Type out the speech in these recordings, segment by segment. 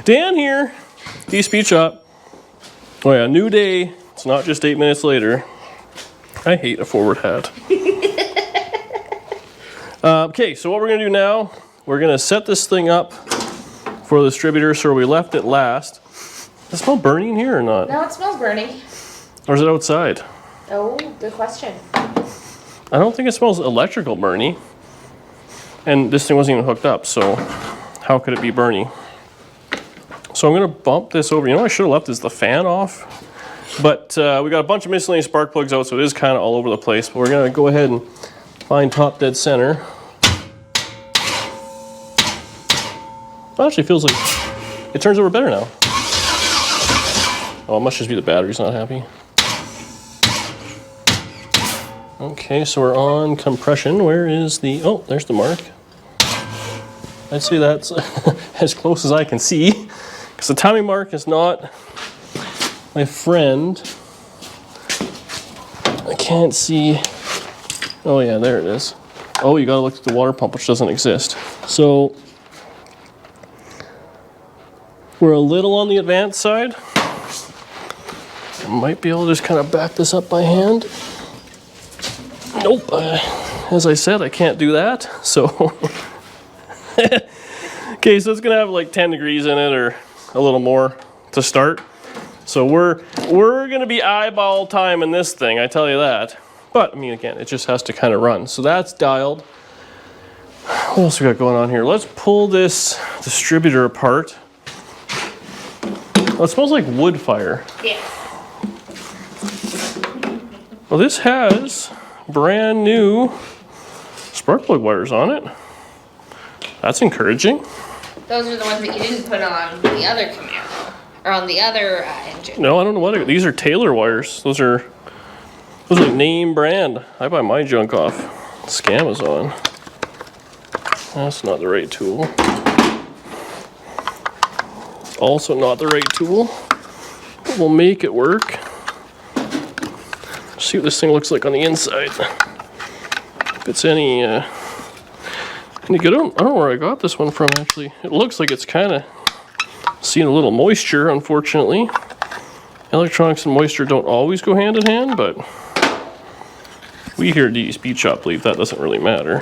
Dan here, Key Speed Shop. Oh yeah, new day. It's not just 8 minutes later. I hate a forward hat. Okay, so what we're gonna do now, we're gonna set this thing up for the distributor. So we left it last. Does it smell burning in here or not? No, it smells burning. Or is it outside? Oh, good question. I don't think it smells electrical burny. And this thing wasn't even hooked up, so how could it be burny? So I'm gonna bump this over. You know what I should have left is the fan off. But we got a bunch of miscellaneous spark plugs out, so it is kind of all over the place. But we're gonna go ahead and find top dead center. Well, actually feels like it turns over better now. Oh, it must just be the battery's not happy. Okay, so we're on compression. Where is the, oh, there's the mark. I'd say that's as close as I can see, because the timing mark is not my friend. I can't see. Oh yeah, there it is. Oh, you gotta look at the water pump, which doesn't exist. So we're a little on the advanced side. I might be able to just kind of back this up by hand. Nope, as I said, I can't do that, so. Okay, so it's gonna have like 10 degrees in it or a little more to start. So we're gonna be eyeball time in this thing, I tell you that. But I mean, again, it just has to kind of run. So that's dialed. What else we got going on here? Let's pull this distributor apart. Oh, it smells like wood fire. Yeah. Well, this has brand new spark plug wires on it. That's encouraging. Those are the ones that you didn't put on the other Camaro, or on the other engine. No, I don't know what these are. Taylor wires. Those are name brand. I buy my junk off Scamazon. That's not the right tool. It's also not the right tool. But we'll make it work. See what this thing looks like on the inside. If it's any good. I don't know where I got this one from, actually. It looks like it's kind of seeing a little moisture, unfortunately. Electronics and moisture don't always go hand in hand, but we here at DD Speed Shop believe that doesn't really matter.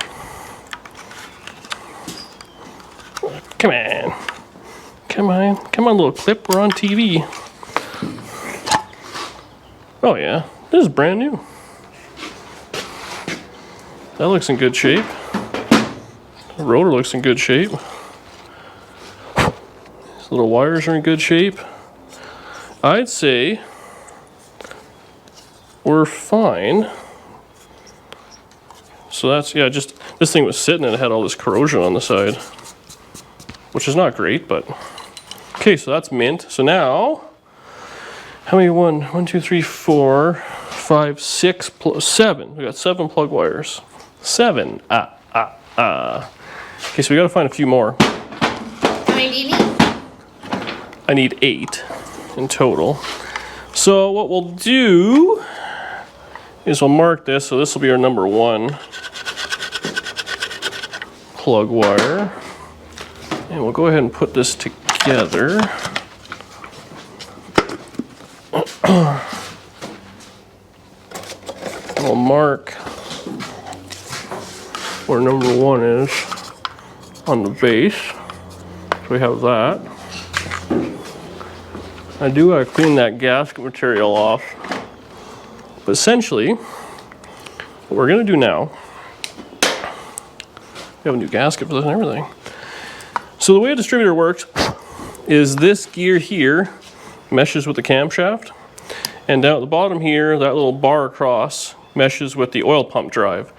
Come on. Come on. Come on, little clip. We're on TV. Oh, yeah. This is brand new. That looks in good shape. The rotor looks in good shape. These little wires are in good shape. I'd say we're fine. So that's, yeah, just this thing was sitting and it had all this corrosion on the side, which is not great, but okay, so that's mint. So now, how many? 1, 2, 3, 4, 5, 6, 7. We got 7 plug wires. 7. Okay, so we got to find a few more. How many do you need? I need 8 in total. So what we'll do is we'll mark this. So this will be our number 1 plug wire. And we'll go ahead and put this together. We'll mark where number 1 is on the base. So we have that. I do gotta clean that gasket material off. But essentially, what we're gonna do now, we have a new gasket for this and everything. So the way a distributor works is this gear here meshes with the camshaft, and down at the bottom here, that little bar across meshes with the oil pump drive.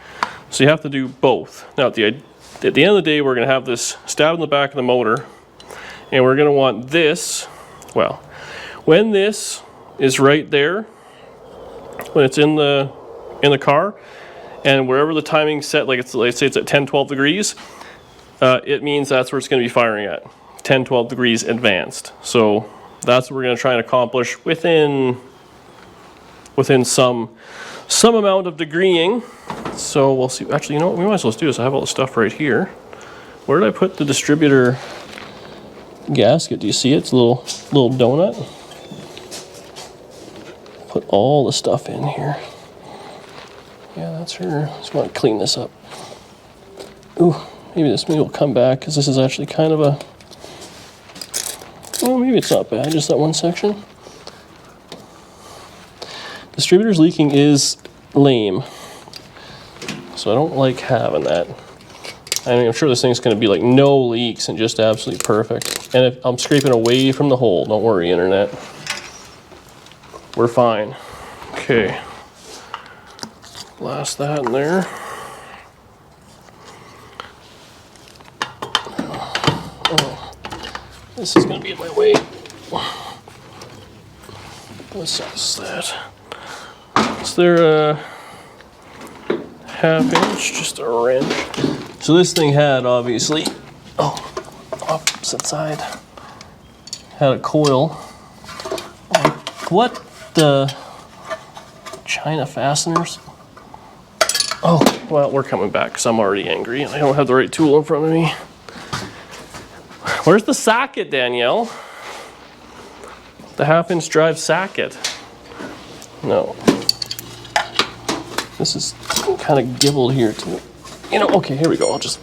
So you have to do both. Now at the end of the day, we're gonna have this stabbed in the back of the motor, and we're gonna want this, well, when this is right there, when it's in the car, and wherever the timing's set, like let's say it's at 10, 12 degrees, it means that's where it's gonna be firing at, 10, 12 degrees advanced. So that's what we're gonna try and accomplish within some amount of degreeing. So we'll see. Actually, you know what we might as well do is I have all the stuff right here. Where did I put the distributor gasket. Do you see it? It's a little donut. Put all the stuff in here. Yeah, that's her. Just want to clean this up. Ooh, maybe will come back because this is actually kind of a. Oh, maybe it's not bad. Just that one section. Distributor's leaking is lame, so I don't like having that. I mean, I'm sure this thing's going to be like no leaks and just absolutely perfect. And if I'm scraping away from the hole, don't worry, internet. We're fine. Okay. Blast that in there. Oh, this is going to be in my way. What size is that? Is there a half-inch? Just a wrench. So this thing had, obviously, opposite side, had a coil. What the China fasteners? Oh, well, we're coming back because I'm already angry and I don't have the right tool in front of me. Where's the socket, Danielle? The half-inch drive socket. No. This is kind of gibbled here too. You know, okay, here we go. I'll just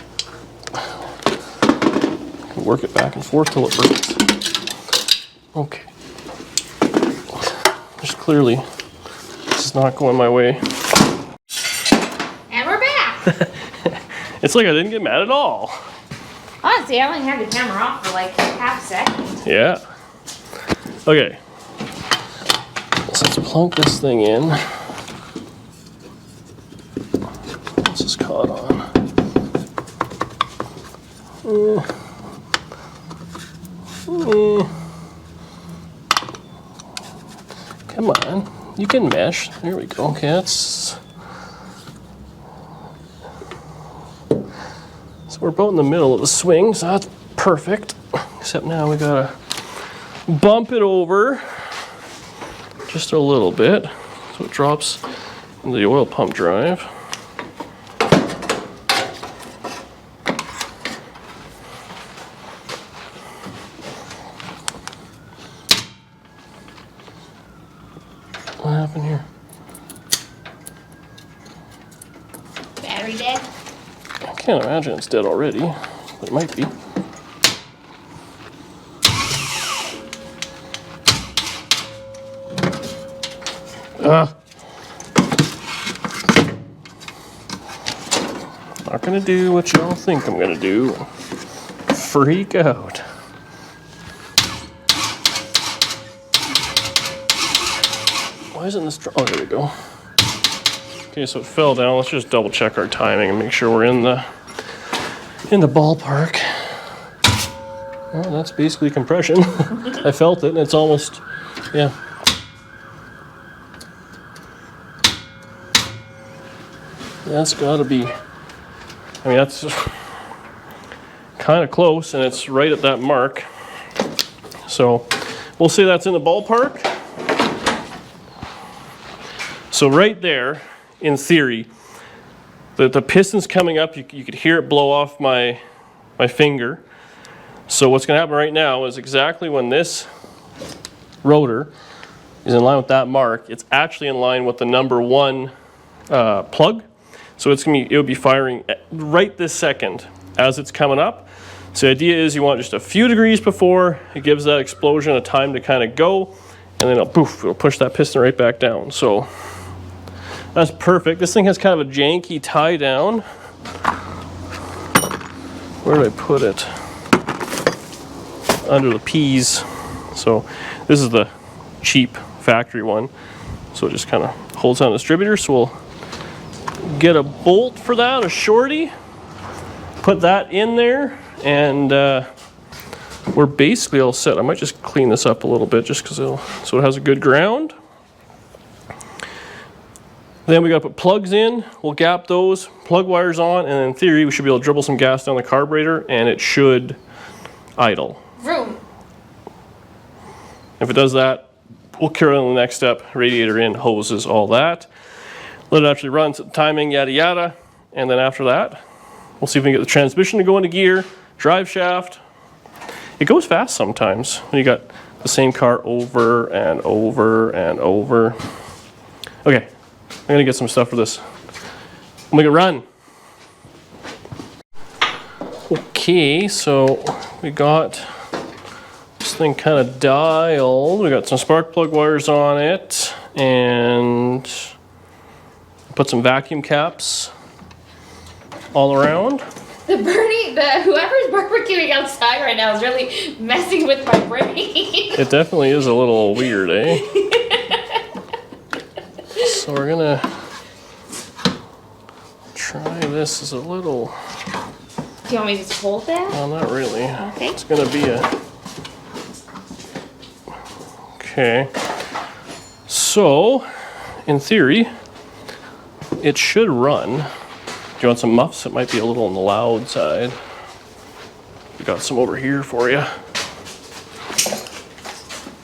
work it back and forth till it breaks. Okay. There's clearly, this is not going my way. And we're back. It's like I didn't get mad at all. Honestly, I only had the camera off for like half a second. Yeah. Okay. So let's plunk this thing in. This is caught on. Come on, you can mesh. There we go. Okay, that's. So we're about in the middle of the swing, so that's perfect. Except now we gotta bump it over just a little bit so it drops into the oil pump drive. What happened here? Battery dead? I can't imagine it's dead already, but it might be. Not gonna do what y'all think I'm gonna do. Freak out. Why isn't this? Oh, there we go. Okay, so it fell down. Let's just double check our timing and make sure we're in the ballpark. Well, that's basically compression. I felt it, and it's almost, yeah. That's got to be. I mean, that's kind of close, and it's right at that mark. So we'll say that's in the ballpark. So right there, in theory, the piston's coming up. You could hear it blow off my finger. So what's going to happen right now is exactly when this rotor is in line with that mark, it's actually in line with the number 1 plug. So it would be firing right this second as it's coming up. So the idea is you want just a few degrees before it gives that explosion a time to kind of go, and then it'll push that piston right back down. So that's perfect. This thing has kind of a janky tie down. Where did I put it? Under the P's. So this is the cheap factory one. So it just kind of holds on the distributor. So we'll get a bolt for that, a shorty, put that in there, and we're basically all set. I might just clean this up a little bit just because so it has a good ground. Then we got to put plugs in. We'll gap those, plug wires on, and in theory we should be able to dribble some gas down the carburetor and it should idle. Vroom. If it does that, we'll carry on to the next step. Radiator in, hoses, all that. Let it actually run, timing, yada yada. And then after that, we'll see if we can get the transmission to go into gear, drive shaft, it goes fast sometimes when you got the same car over and over and over. Okay, I'm gonna get some stuff for this. I'll make it run. Okay, so we got this thing kind of dialed. We got some spark plug wires on it, and put some vacuum caps all around. Whoever's barbecuing outside right now is really messing with my brain. It definitely is a little weird, eh? So we're gonna try this as a little... Do you want me to just hold that? Well, not really. Okay. It's gonna be a... Okay. So, in theory, it should run. Do you want some muffs? It might be a little on the loud side. We got some over here for you.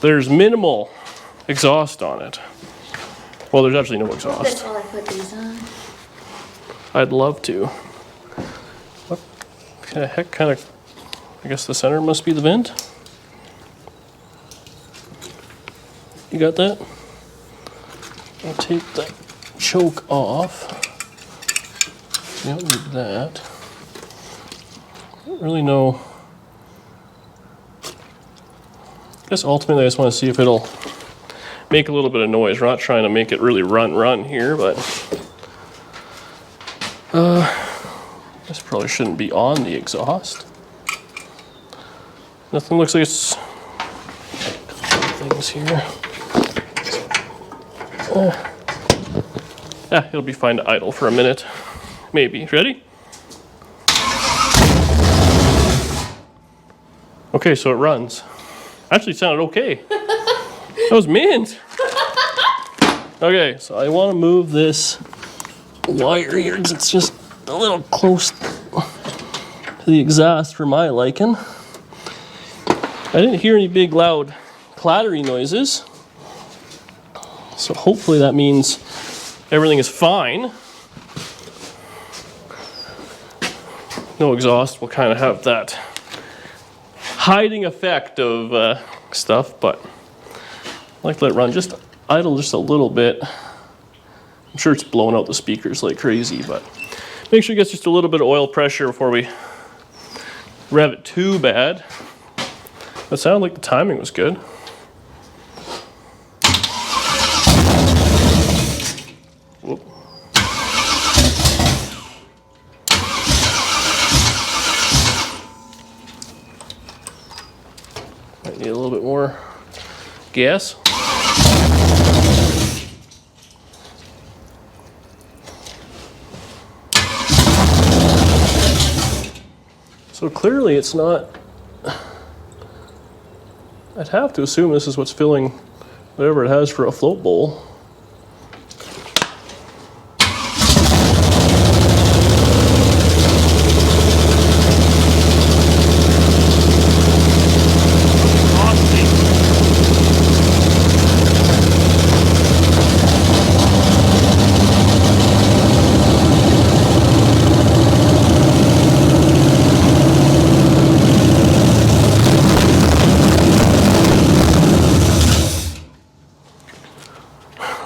There's minimal exhaust on it. Well, there's actually no exhaust. That's while I put these on. I'd love to. What the heck kind of... I guess the center must be the vent. You got that? I'll take the choke off. You don't need that. I don't really know. I guess ultimately I just want to see if it'll make a little bit of noise. We're not trying to make it really run here, but this probably shouldn't be on the exhaust. Nothing looks like it's things here. Yeah, it'll be fine to idle for a minute. Maybe. Ready? Okay, so it runs. Actually sounded okay. That was mint. Okay, so I want to move this wire here because it's just a little close to the exhaust for my liking. I didn't hear any big loud clattery noises. So hopefully that means everything is fine. No exhaust will kind of have that hiding effect of stuff, but I like to let it run. Just idle just a little bit. I'm sure it's blowing out the speakers like crazy, but make sure it gets just a little bit of oil pressure before we rev it too bad. It sounded like the timing was good. Whoop. Might need a little bit more gas. So clearly it's not, I'd have to assume this is what's filling whatever it has for a float bowl.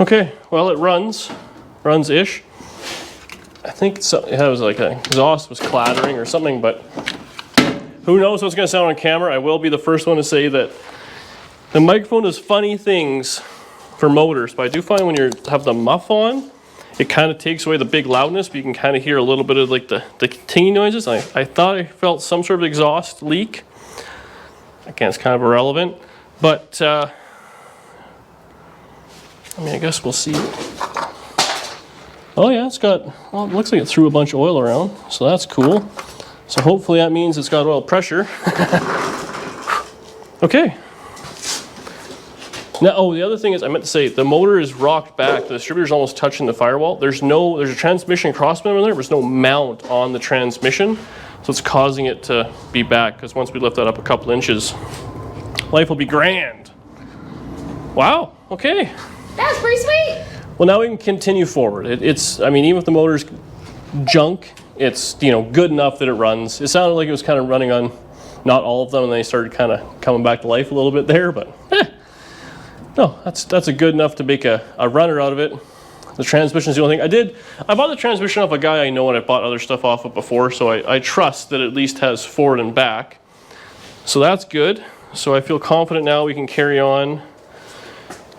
Okay, well it runs-ish. I think it has like an exhaust was clattering or something, but who knows what's gonna sound on camera. I will be the first one to say that the microphone does funny things for motors, but I do find when you have the muff on, it kind of takes away the big loudness, but you can kind of hear a little bit of like the tingy noises. I thought I felt some sort of exhaust leak. Again, it's kind of irrelevant, but I mean, I guess we'll see. Oh yeah, it's got, well, it looks like it threw a bunch of oil around, so that's cool. So hopefully that means it's got oil pressure. Okay. Now, oh, the other thing is, I meant to say, the motor is rocked back. The distributor's almost touching the firewall. There's a transmission crossmember in there. There's no mount on the transmission, so it's causing it to be back, because once we lift that up a couple inches, life will be grand. Wow, okay. That was pretty sweet. Well, now we can continue forward. I mean, even if the motor's junk, it's, you know, good enough that it runs. It sounded like it was kind of running on Not all of them, and they started kind of coming back to life a little bit there, but no, that's a good enough to make a runner out of it. The transmission is the only thing. I bought the transmission off a guy I know, and I bought other stuff off of before, so I trust that it at least has forward and back. So that's good. So I feel confident now we can carry on,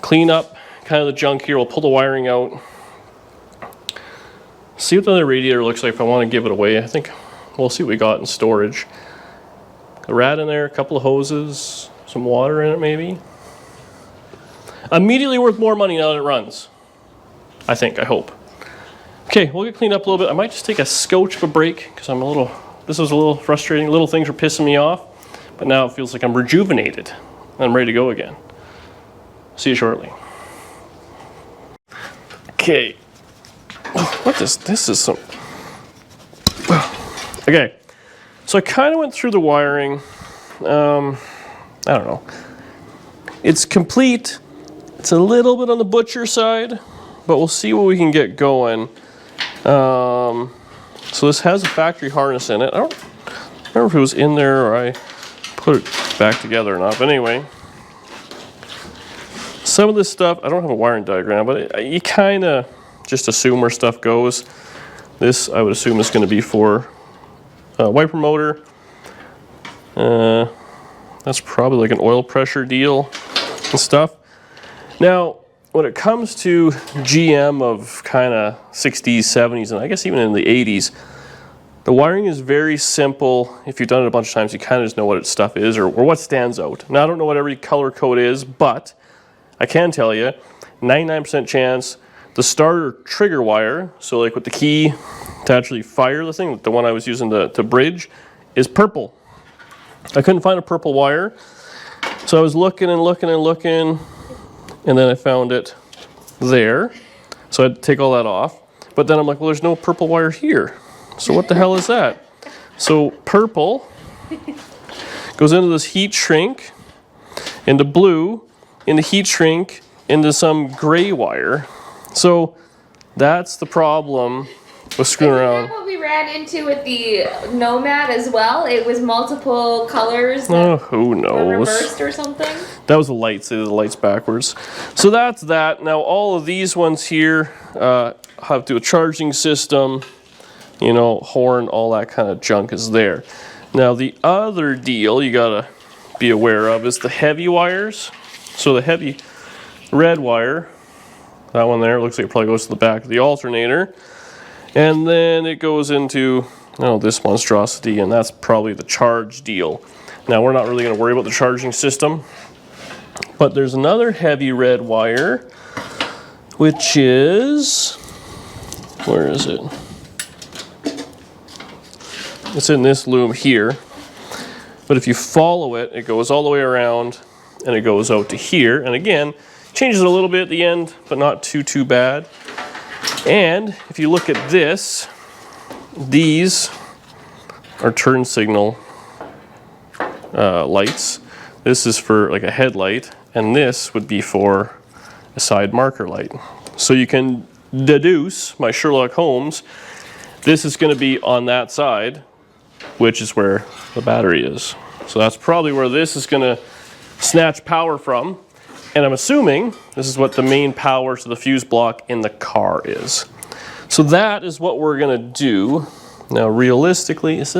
clean up kind of the junk here. We'll pull the wiring out, see what the other radiator looks like if I want to give it away. I think we'll see what we got in storage. A rat in there, a couple of hoses, some water in it maybe. Immediately worth more money now that it runs. I think, I hope. Okay, we'll get cleaned up a little bit. I might just take a scotch of a break because this was a little frustrating. Little things were pissing me off, but now it feels like I'm rejuvenated and I'm ready to go again. See you shortly. Okay. This is some... Okay, so I kind of went through the wiring. I don't know. It's complete. It's a little bit on the butcher side, but we'll see what we can get going. So this has a factory harness in it. I don't remember if it was in there or I put it back together or not, but anyway. Some of this stuff, I don't have a wiring diagram, but you kind of just assume where stuff goes. This, I would assume, is going to be for a wiper motor. That's probably like an oil pressure deal and stuff. Now, when it comes to GM of kind of 60s, 70s, and I guess even in the 80s, the wiring is very simple. If you've done it a bunch of times, you kind of just know what its stuff is or what stands out. Now, I don't know what every color code is, but I can tell you, 99% chance the starter trigger wire, so like with the key to actually fire the thing, the one I was using to bridge, is purple. I couldn't find a purple wire, so I was looking and looking and looking, and then I found it there. So I had to take all that off. But then I'm like, well, there's no purple wire here. So what the hell is that? So purple goes into this heat shrink, into blue, into heat shrink, into some gray wire. So that's the problem with screwing around. Is that what we ran into with the Nomad as well? It was multiple colors. Oh, who knows? Reversed or something? That was the lights. They did the lights backwards. So that's that. Now all of these ones here have to do a charging system, you know, horn, all that kind of junk is there. Now the other deal you gotta be aware of is the heavy wires. So the heavy red wire, that one there, looks like it probably goes to the back of the alternator. And then it goes into, this monstrosity, and that's probably the charge deal. Now we're not really going to worry about the charging system, but there's another heavy red wire, which is, where is it? It's in this loom here, but if you follow it, it goes all the way around and it goes out to here. And again, changes a little bit at the end, but not too bad. And if you look at this, these are turn signal lights. This is for like a headlight, and this would be for a side marker light. So you can deduce, my Sherlock Holmes, this is going to be on that side, which is where the battery is. So that's probably where this is going to snatch power from. And I'm assuming this is what the main power to the fuse block in the car is. So that is what we're going to do. Now realistically, it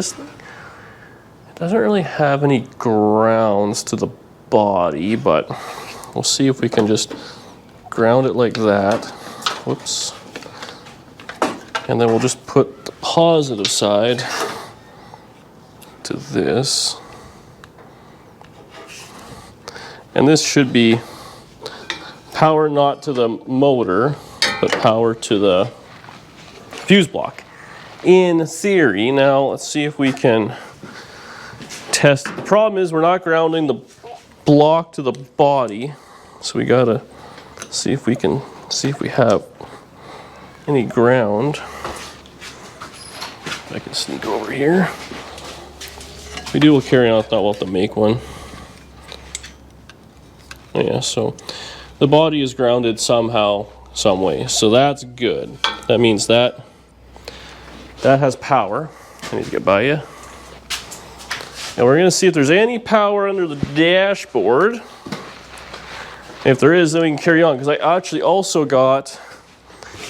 doesn't really have any grounds to the body, but we'll see if we can just ground it like that. Whoops. And then we'll just put the positive side to this. And this should be power not to the motor, but power to the fuse block. In theory, now let's see if we can test. The problem is we're not grounding the block to the body, so we gotta see if we have any ground. I can sneak over here. If we do, we'll carry on. If not, we'll have to make one. Yeah, so the body is grounded somehow, some way. So that's good. That means that has power. I need to get by you. And we're gonna see if there's any power under the dashboard. If there is, then we can carry on, because I actually also got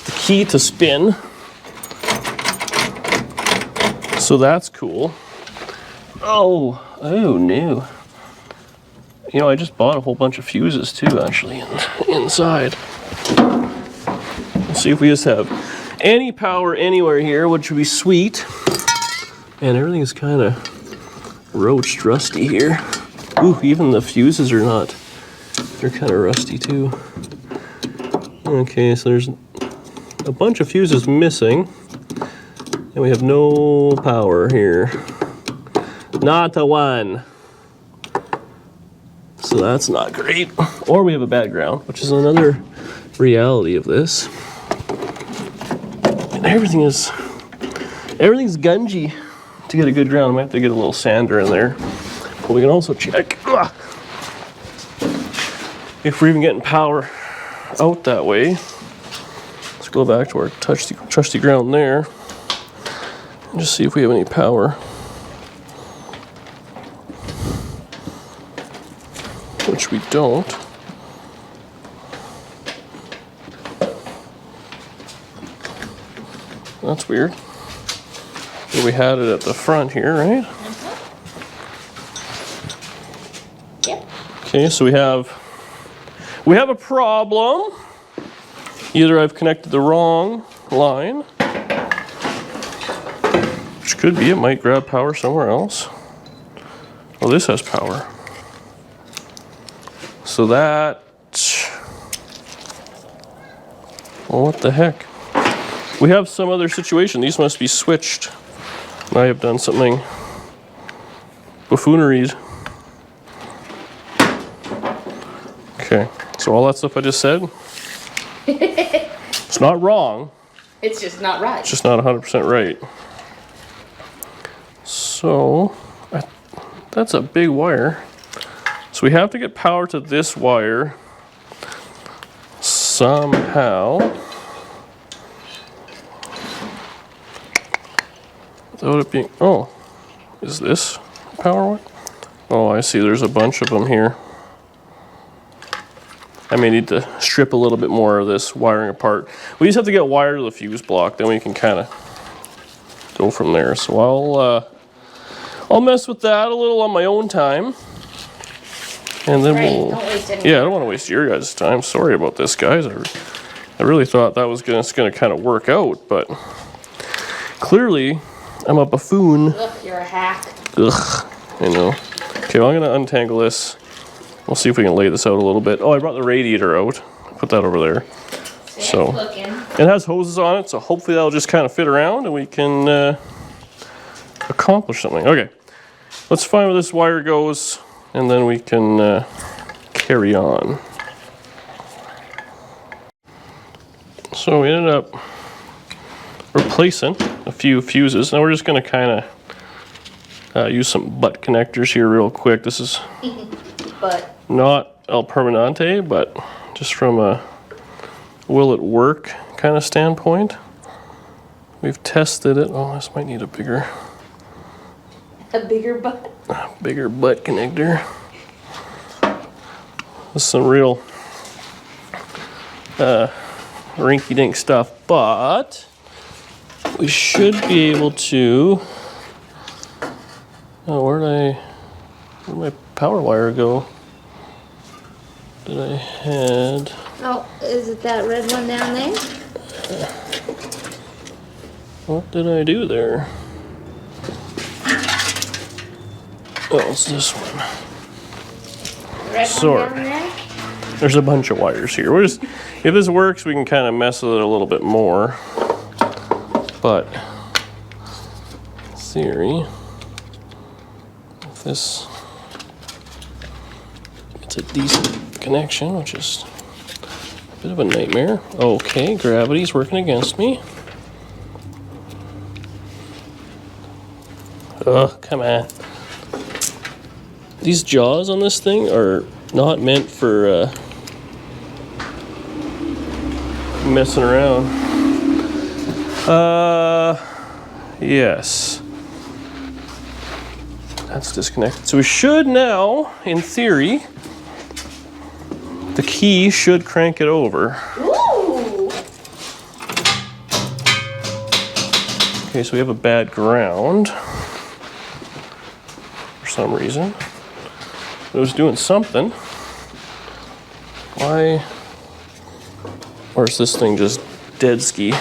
the key to spin. So that's cool. Oh no. You know, I just bought a whole bunch of fuses too, actually, inside. Let's see if we just have any power anywhere here, which would be sweet. And everything is kind of roached rusty here. Ooh, even the fuses are not. They're kind of rusty too. Okay, so there's a bunch of fuses missing. And we have no power here. Not a one. So that's not great. Or we have a bad ground, which is another reality of this. And everything's gungy to get a good ground. I might have to get a little sander in there. But we can also check if we're even getting power out that way. Let's go back to our trusty ground there. And just see if we have any power. Which we don't. That's weird. But we had it at the front here, right? Yep. Okay, so we have a problem. Either I've connected the wrong line, which could be, it might grab power somewhere else. Oh, this has power. So that, well, what the heck? We have some other situation. These must be switched. I have done something buffooneries. Okay, so all that stuff I just said, it's not wrong. It's just not right. It's just not 100% right. So, that's a big wire. So we have to get power to this wire somehow. Without it being, oh, is this power wire? Oh, I see, there's a bunch of them here. I may need to strip a little bit more of this wiring apart. We just have to get wire to the fuse block, then we can kind of go from there. So I'll mess with that a little on my own time. And then we'll, Don't waste any yeah, I don't want to waste your guys' time. Sorry about this, guys. I really thought that was gonna kind of work out, but clearly I'm a buffoon. Ugh, you're a hack. Ugh, I know. Okay, well, I'm gonna untangle this. We'll see if we can lay this out a little bit. Oh, I brought the radiator out. Put that over there. So it has hoses on it, so hopefully that'll just kind of fit around and we can accomplish something. Okay, let's find where this wire goes and then we can carry on. So we ended up replacing a few fuses. Now we're just going to kind of use some butt connectors here real quick. This is not El Permanente, but just from a will it work kind of standpoint. We've tested it. Oh, this might need a bigger butt. Bigger butt connector. This is some real rinky-dink stuff, but we should be able to. Oh, where'd my power wire go? That I had. Oh, is it that red one down there? What did I do there? Oh, it's this one. Red Sorry. one down there? There's a bunch of wires here. We're just, if this works, we can kind of mess with it a little bit more. But in theory, if this, it's a decent connection, which is a bit of a nightmare. Okay, gravity's working against me. Ugh, come on. These jaws on this thing are not meant for messing around. Yes. That's disconnected. So we should now, in theory, the key should crank it over. Ooh! Okay, so we have a bad ground for some reason. It was doing something. Why? Or is this thing just dead ski?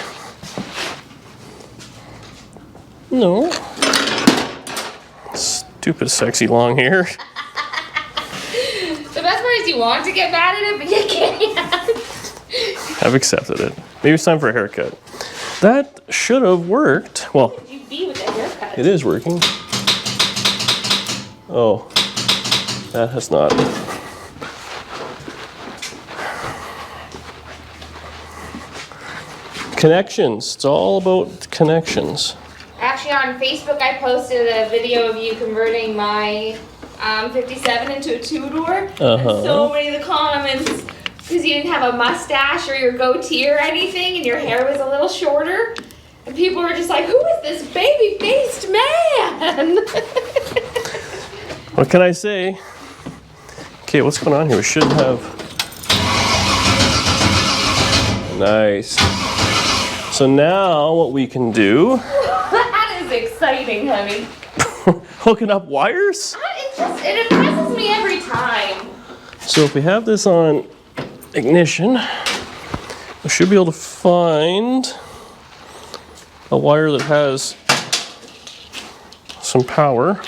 No. Stupid, sexy long hair. The best part is you want to get mad at it, but you can't. I've accepted it. Maybe it's time for a haircut. That should have worked. Well, You be with that haircut. it is working. Oh, that has not. Connections. It's all about connections. Actually, on Facebook, I posted a video of you converting my 57 into a two-door. And so many of the comments, because you didn't have a mustache or your goatee or anything, and your hair was a little shorter. And people were just like, who is this baby-faced man? What can I say? Okay, what's going on here? We should have... Nice. So now what we can do... That is exciting, honey. Hooking up wires? It impresses me every time. So if we have this on ignition, we should be able to find a wire that has some power.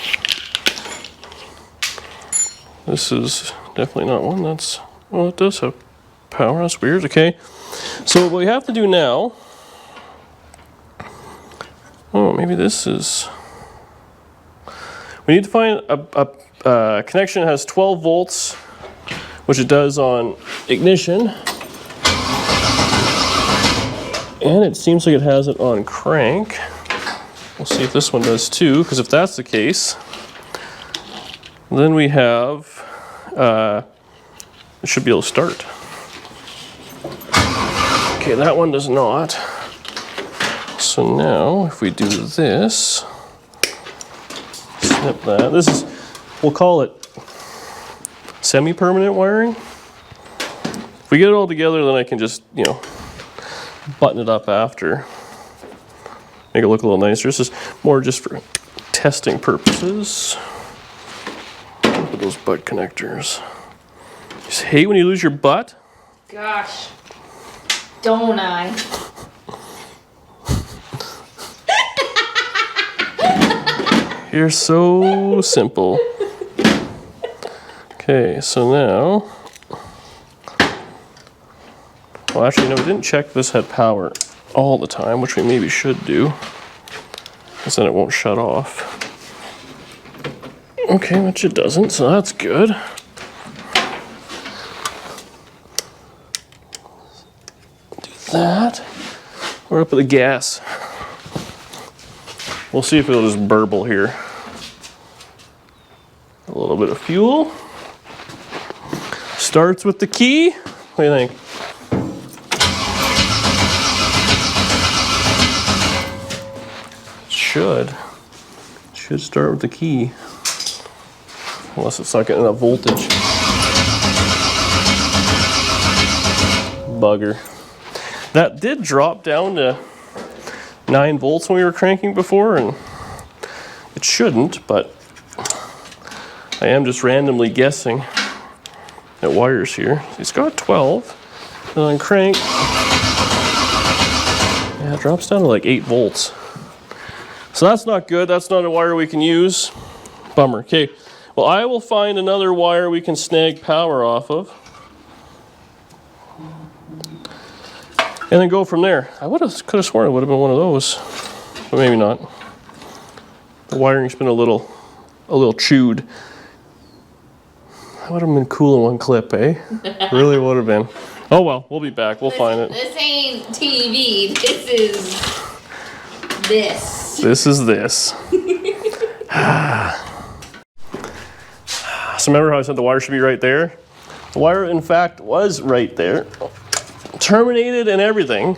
This is definitely not one that's, well, it does have power. That's weird. Okay. So what we have to do now, oh, maybe this is, we need to find a connection that has 12 volts, which it does on ignition. And it seems like it has it on crank. We'll see if this one does too, because if that's the case, then we have, it should be able to start. Okay, that one does not. So now, if we do this, snip that. This is, we'll call it semi-permanent wiring. If we get it all together, then I can just, you know, button it up after. Make it look a little nicer. This is more just for testing purposes. Look at those butt connectors. You just hate when you lose your butt? Gosh. Don't I? You're so simple. Okay, so now, well, actually, no, we didn't check this had power all the time, which we maybe should do, because then it won't shut off. Okay, which it doesn't, so that's good. Do that. We're up at the gas. We'll see if it'll just burble here. A little bit of fuel. Starts with the key. What do you think? Should start with the key. Unless it's not getting enough voltage. Bugger. That did drop down to 9 volts when we were cranking before, and it shouldn't, but I am just randomly guessing at wires here. It's got 12, and on crank, yeah, it drops down to like 8 volts. So that's not good. That's not a wire we can use. Bummer. Okay, well, I will find another wire we can snag power off of, and then go from there. I could have sworn it would have been one of those, but maybe not. The wiring's been a little chewed. That would have been cool in one clip, eh? Really would have been. Oh well, we'll be back. We'll find it. This ain't TV. This is this. This is this. So remember how I said the wire should be right there? The wire, in fact, was right there. Terminated and everything.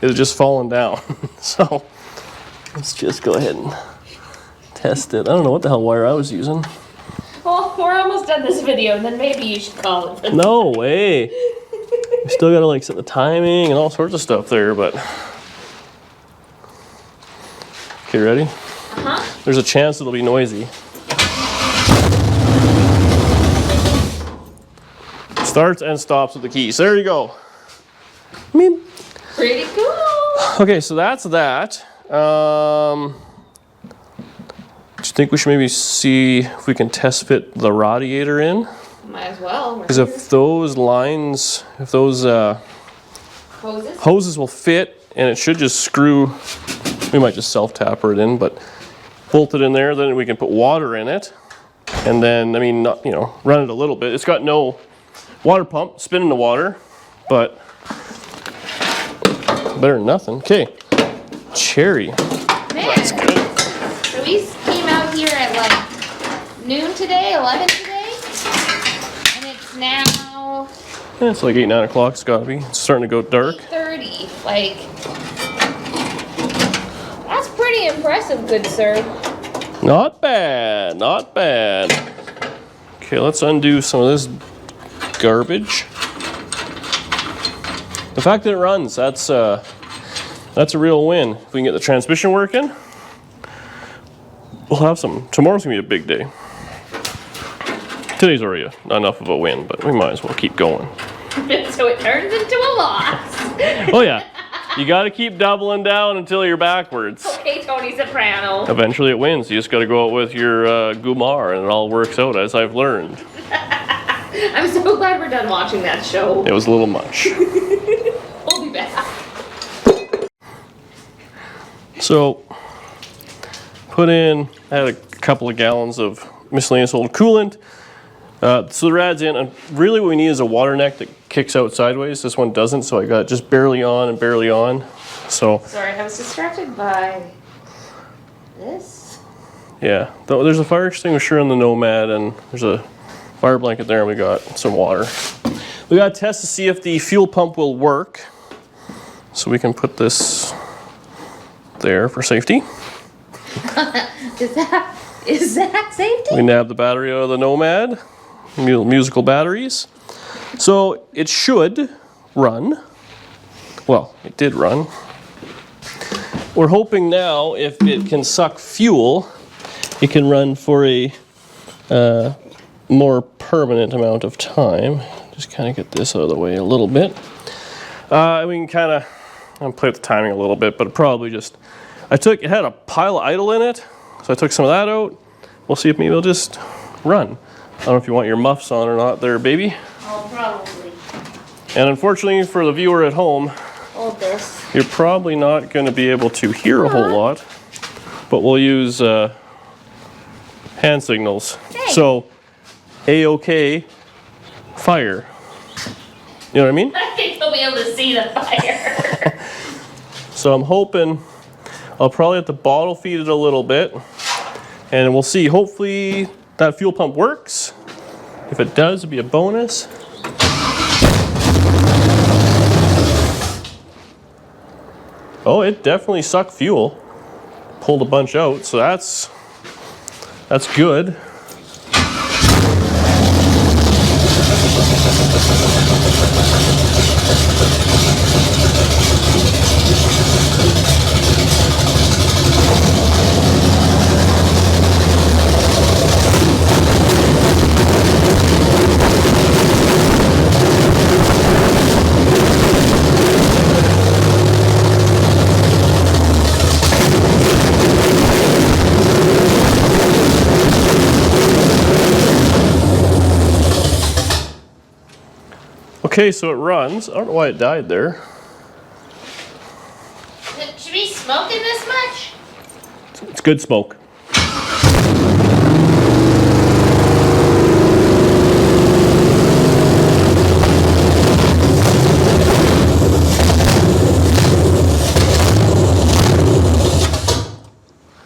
It had just fallen down. So let's just go ahead and test it. I don't know what the hell wire I was using. Well, we're almost done this video, and then maybe you should call it. No way. We still gotta like set the timing and all sorts of stuff there, but. Okay, ready? Uh-huh. There's a chance it'll be noisy. Starts and stops with the keys. There you go. Meep. Pretty cool. Okay, so that's that. Do you think we should maybe see if we can test fit the radiator in? Might as well. Because if those lines, if those hoses will fit, and it should just screw, we might just self-tapper it in, but bolt it in there, then we can put water in it. And then, I mean, not, you know, run it a little bit. It's got no water pump, spin in the water, but better than nothing. Okay, cherry. Man, That's good. so we came out here at like noon today, 11 today, and it's now Yeah, it's like 8, 9 o'clock. It's gotta be. It's starting to go dark. 8:30. Like, that's pretty impressive, good sir. Not bad, not bad. Okay, let's undo some of this garbage. The fact that it runs, that's a real win. If we can get the transmission working, we'll have some. Tomorrow's gonna be a big day. Today's already enough of a win, but we might as well keep going. So it turns into a loss. Oh yeah, you gotta keep doubling down until you're backwards. Okay, Tony Soprano. Eventually it wins. You just gotta go out with your Gumar and it all works out, as I've learned. I'm so glad we're done watching that show. It was a little much. We'll be back. So, put in, I had a couple of gallons of miscellaneous old coolant. So the rad's in, and really what we need is a water neck that kicks out sideways. This one doesn't, so I got it just barely on and barely on. So, Sorry, I was distracted by this. yeah, there's a fire extinguisher on the Nomad, and there's a fire blanket there, and we got some water. We got to test to see if the fuel pump will work. So we can put this there for safety. Is that safety? We nab the battery out of the Nomad, musical batteries. So it should run. Well, it did run. We're hoping now if it can suck fuel, it can run for a more permanent amount of time. Just kind of get this out of the way a little bit. We can kind of, I'll play with the timing a little bit, but probably just, it had a pile of idle in it, so I took some of that out. We'll see if maybe it'll just run. I don't know if you want your muffs on or not there, baby. Oh, probably. And unfortunately for the viewer at home, Hold this. you're probably not going to be able to hear a whole lot, but we'll use hand signals. Hey. So, A-OK, fire. You know what I mean? I think they'll be able to see the fire. So I'm hoping I'll probably have to bottle feed it a little bit, and we'll see. Hopefully that fuel pump works. If it does, it'll be a bonus. Oh, it definitely sucked fuel. Pulled a bunch out, so that's good. Okay, so it runs. I don't know why it died there. Should we smoking this much? It's good smoke.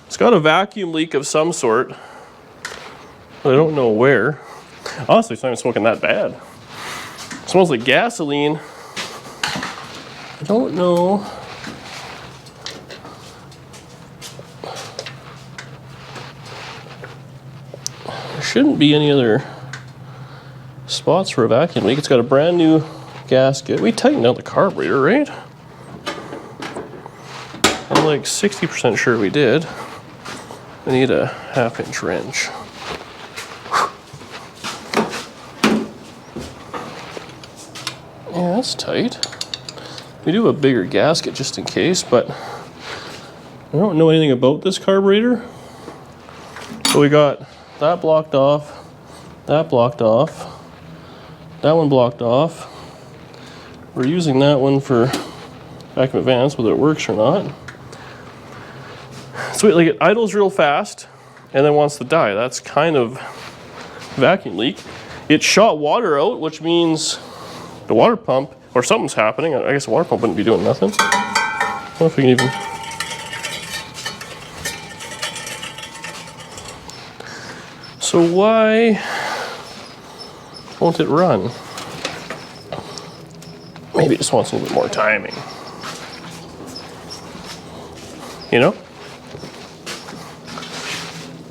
It's got a vacuum leak of some sort, but I don't know where. Honestly, it's not even smoking that bad. It smells like gasoline. I don't know. shouldn't be any other spots for a vacuum leak. It's got a brand new gasket. We tightened out the carburetor, right? I'm like 60% sure we did. I need a 1/2-inch wrench. Yeah, that's tight. We do have a bigger gasket just in case, but I don't know anything about this carburetor. So we got that blocked off, that blocked off, that one blocked off. We're using that one for vacuum advance, whether it works or not. So like it idles real fast and then wants to die. That's kind of vacuum leak. It shot water out, which means the water pump, or something's happening. I guess the water pump wouldn't be doing nothing. I don't know if we can even... So why won't it run? Maybe it just wants a little bit more timing. You know?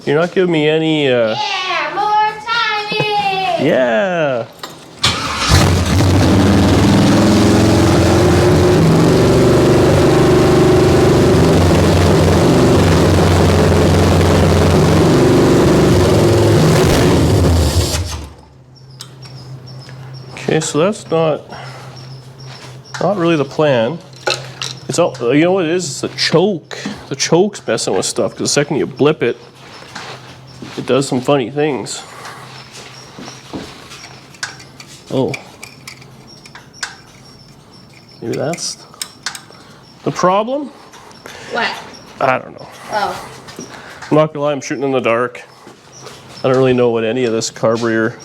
You're not giving me any... Yeah, more timing! Yeah! Okay, so that's not really the plan. It's all, you know what it is? It's the choke. The choke's messing with stuff because the second you blip it, it does some funny things. Oh. Maybe that's the problem? What? I don't know. Oh. I'm not gonna lie, I'm shooting in the dark. I don't really know what any of this carburetor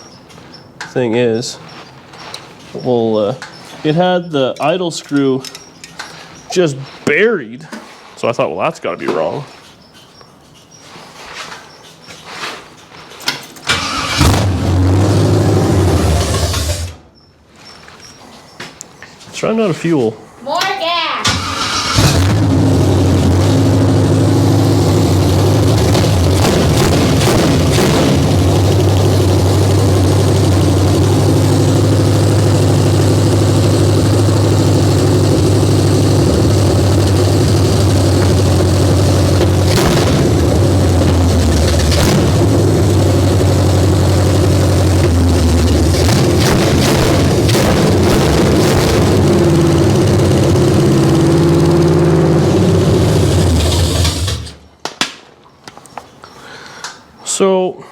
thing is. Well, it had the idle screw just buried. So I thought, well, that's gotta be wrong. It's running out of fuel. More gas! So,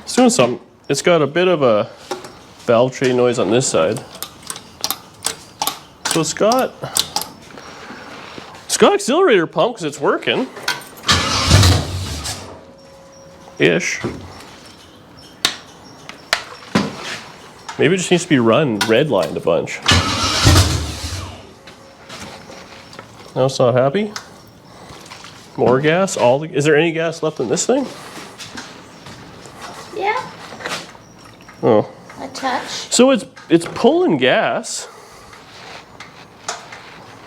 it's doing something. It's got a bit of a valve tray noise on this side. So it's got accelerator pump because it's working. Ish. Maybe it just needs to be run redlined a bunch. Now it's not happy. More gas? Is there any gas left in this thing? Yeah, Oh. a touch. So it's pulling gas.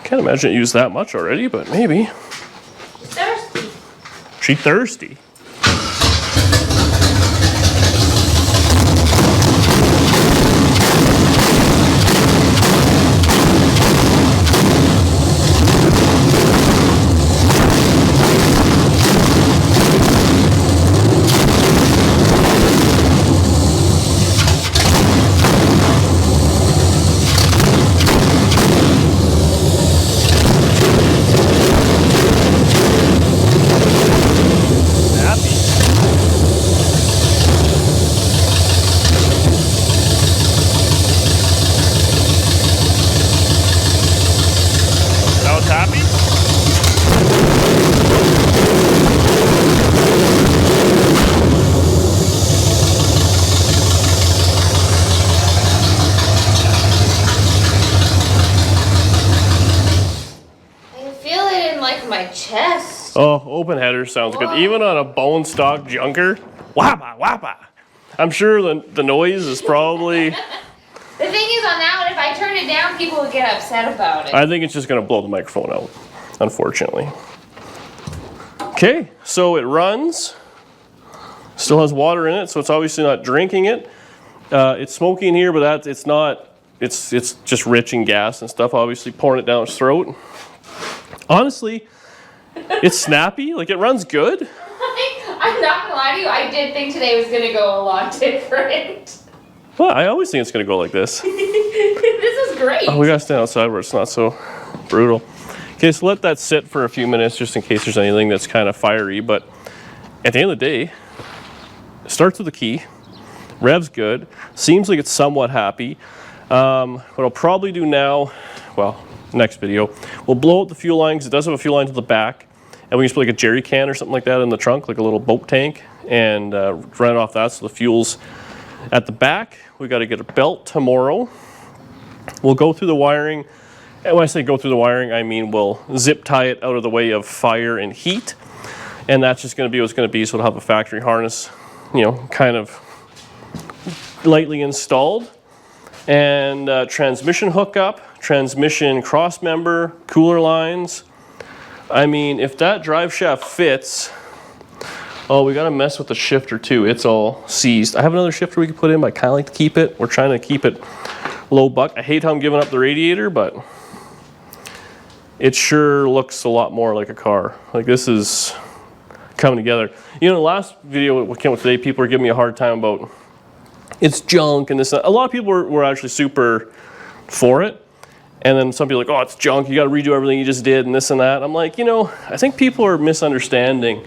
Can't imagine it used that much already, but maybe. Thirsty. She thirsty. Chest. Oh, open header sounds good. Even on a bone stock junker. Wappa, wappa. I'm sure the noise is probably... The thing is on that one, if I turn it down, people would get upset about it. I think it's just going to blow the microphone out, unfortunately. Okay, so it runs. Still has water in it, so it's obviously not drinking it. It's smoky in here, but it's not. It's just rich in gas and stuff. Obviously, pouring it down its throat. Honestly, it's snappy. Like, it runs good. I'm not gonna lie to you. I did think today was gonna go a lot different. Well, I always think it's gonna go like this. This is great. Oh, we gotta stand outside where it's not so brutal. Okay, so let that sit for a few minutes just in case there's anything that's kind of fiery. But at the end of the day, it starts with the key. Rev's good. Seems like it's somewhat happy. What I'll probably do now, well, next video, we'll blow out the fuel line because it does have a fuel line to the back. And we can just put like a jerry can or something like that in the trunk, like a little boat tank, and run it off that so the fuel's at the back. We got to get a belt tomorrow. We'll go through the wiring. And when I say go through the wiring, I mean we'll zip tie it out of the way of fire and heat. And that's just going to be what it's going to be. So it'll have a factory harness, you know, kind of lightly installed. And transmission hookup, transmission cross member, cooler lines. I mean, if that drive shaft fits, oh, we got to mess with the shifter too. It's all seized. I have another shifter we can put in, but I kind of like to keep it. We're trying to keep it low buck. I hate how I'm giving up the radiator, but it sure looks a lot more like a car. Like, this is coming together. You know, the last video we came with today, people were giving me a hard time about it's junk and this. A lot of people were actually super for it. And then some people are like, oh, it's junk. You got to redo everything you just did and this and that. I'm like, you know, I think people are misunderstanding.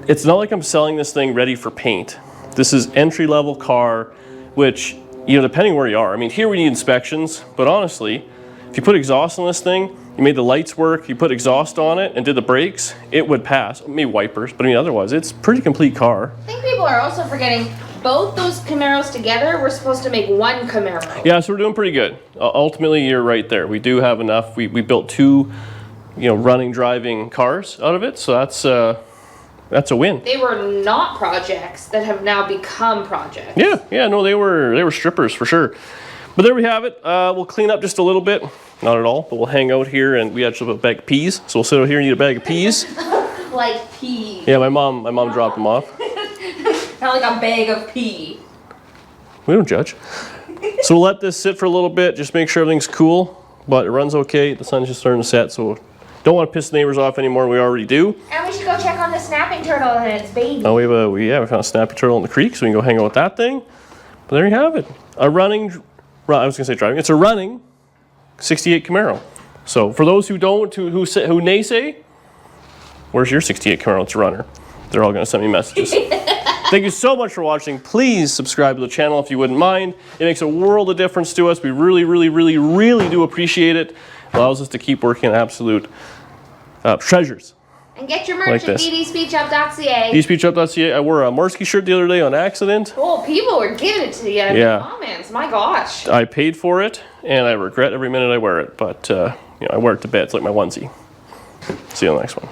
It's not like I'm selling this thing ready for paint. This is entry-level car, which, you know, depending where you are. I mean, here we need inspections, but honestly, if you put exhaust on this thing, you made the lights work, you put exhaust on it and did the brakes, it would pass. Maybe wipers, but I mean, otherwise, it's a pretty complete car. I think people are also forgetting both those Camaros together, we're supposed to make one Camaro. Yeah, so we're doing pretty good. Ultimately, you're right there. We do have enough. We built 2, you know, running, driving cars out of it, so that's a win. They were not projects that have now become projects. Yeah, no, they were strippers for sure. But there we have it. We'll clean up just a little bit. Not at all, but we'll hang out here, and we actually have a bag of peas. So we'll sit out here and eat a bag of peas. Like peas. Yeah, my mom dropped them off. Not like a bag of pea. We don't judge. So we'll let this sit for a little bit, just make sure everything's cool, but it runs okay. The sun's just starting to set, so don't want to piss the neighbors off anymore. We already do. And we should go check on the snapping turtle and its baby. Oh, we found a snappy turtle in the creek, so we can go hang out with that thing. But there you have it. I was going to say driving. It's a running 68 Camaro. So for those who don't, who naysay, where's your 68 Camaro? It's a runner. They're all going to send me messages. Thank you so much for watching. Please subscribe to the channel if you wouldn't mind. It makes a world of difference to us. We really, really, really, really do appreciate it. It allows us to keep working on absolute treasures. And get your merch Like at this. ddSpeechUp.ca. ddSpeechUp.ca. I wore a Morsky shirt the other day on accident. Oh, people were giving it to you in Yeah. the comments. My gosh. I paid for it, and I regret every minute I wear it. But, you know, I wear it to bed. It's like my onesie. See you on the next one.